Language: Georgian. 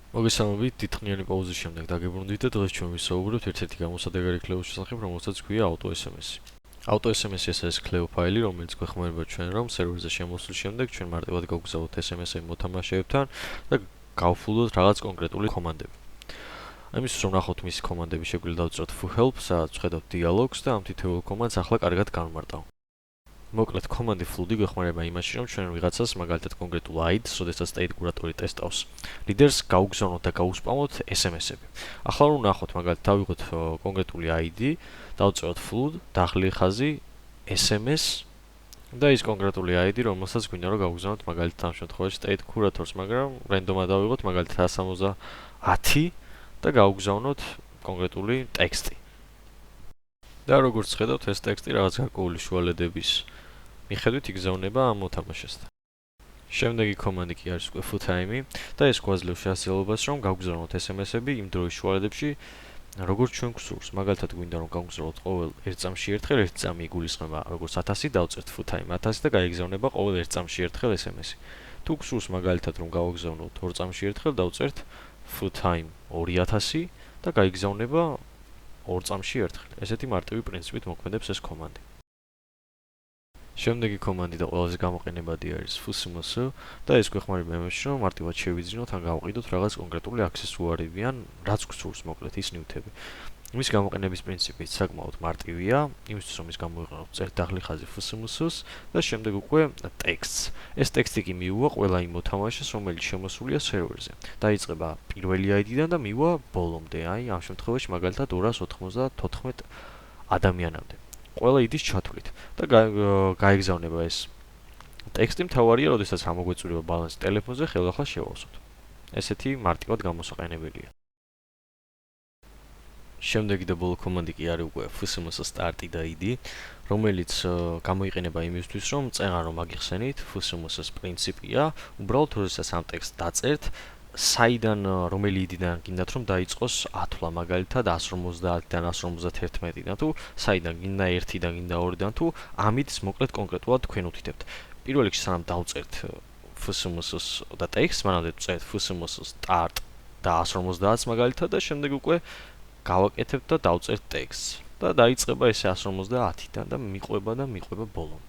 მოგესალმებით, დიდხნიანი პაუზის შემდეგ დაგებრუნდით და დღეს ჩვენ ვისაუბრებთ ერთ-ერთი გამოსადეგარი კლევის შესახებ, რომელსაც ქვია AutoSMS. AutoSMS ეს არის კლეო ფაილი, რომელიც გვეხმარება ჩვენ, რომ სერვერზე შემოსვლის შემდეგ ჩვენ მარტივად გავგზავნოთ SMS-ები მოთამაშეებთან და გავფულდოთ რაღაც კონკრეტული კომანდები. ამისთვის რომ ნახოთ მისი კომანდები, შეგვიძლია დავწეროთ foo help, სადაც ვხედავთ dialogs და ამ თითოეულ კომანდს ახლა კარგად განვმარტავ. მოკლედ, კომანდი flood გვეხმარება იმაში, რომ ჩვენ ვიღაცას, მაგალითად კონკრეტულ ID-ს, როდესაც state კურატორი ტესტავს ლიდერს, გავგზავნოთ და გავუსპამოთ SMS-ები. ახლა რომ ნახოთ, მაგალითად, დავიღოთ კონკრეტული ID, დავწეროთ flood, დაღლილი ხაზი SMS და ის კონკრეტული ID, რომელსაც გვინდა რომ გავგზავნოთ, მაგალითად, ამ შემთხვევაში state კურატორს, მაგრამ რენდომად დავიღოთ, მაგალითად 170 და გავგზავნოთ კონკრეტული ტექსტი. და როგორც ხედავთ, ეს ტექსტი რაღაც გარკვეული შუალედების მიხედვით იგზავნება ამ მოთამაშესთან. შემდეგი კომანდი კი არის უკვე full-time და ეს გვაძლევს შესაძლებლობას, რომ გავგზავნოთ SMS-ები იმ დროის შუალედებში, როგორც ჩვენ გვსურს. მაგალითად, გვინდა რომ გავგზავნოთ ყოველ 1 წამში ერთხელ, 1 წამი იგულისხმება როგორც 1000, დავწერთ full-time 1000 და გაიგზავნება ყოველ 1 წამში ერთხელ SMS-ი. თუ გვსურს მაგალითად, რომ გავგზავნოთ 2 წამში ერთხელ, დავწერთ full-time 2000 და გაიგზავნება 2 წამში ერთხელ. ესეთი მარტივი პრინციპით მოქმედებს ეს კომანდი. შემდეგი კომანდი და ყველაზე გამოყენებადი არის fusms და ეს გვეხმარება იმაში, რომ მარტივად შევიძინოთ ან გავყიდოთ რაღაც კონკრეტული აქსესუარები ან რაც გვსურს მოკლედ ის ნივთები. მის გამოყენების პრინციპი საკმაოდ მარტივია, იმისთვის რომ ის გამოვიყენოთ, წერთ დაღლილი ხაზი fusms-ს და შემდეგ უკვე ტექსტს. ეს ტექსტი კი მიუვა ყველა იმ მოთამაშეს, რომელიც შემოსულია სერვერზე. დაიწყება პირველი ID-დან და მიუვა ბოლომდე, აი ამ შემთხვევაში მაგალითად 294 ადამიანამდე. ყველა ID-ს ჩათვლით და გაიგზავნება ეს ტექსტი. მთავარია, როდესაც ამოგვეწურება ბალანსი ტელეფონზე, ხელახლა შევავსოთ. ესეთი მარტივად გამოსაყენებელია. შემდეგი და ბოლო კომანდი კი არის უკვე fusms start და id, რომელიც გამოიყენება იმისთვის, რომ წერან რომ აგიხსენით, fusms-ს პრინციპია, უბრალოდ როდესაც ამ ტექსტს დაწერთ, საიდან რომელი id-დან გინდათ რომ დაიწყოს ათვლა, მაგალითად 150-დან 151-დან თუ საიდან გინდა 1-დან გინდა 2-დან თუ ამ id-ს მოკლედ კონკრეტულად თქვენ უთითებთ. პირველ რიგში სანამ დავწერთ fusms-ს და ტექსტს, მანამდე ვწერთ fusms start და 150-ს მაგალითად და შემდეგ უკვე გავაკეთებთ და დავწერთ ტექსტს და დაიწყება ესე 150-დან და მიყვება ბოლომდე.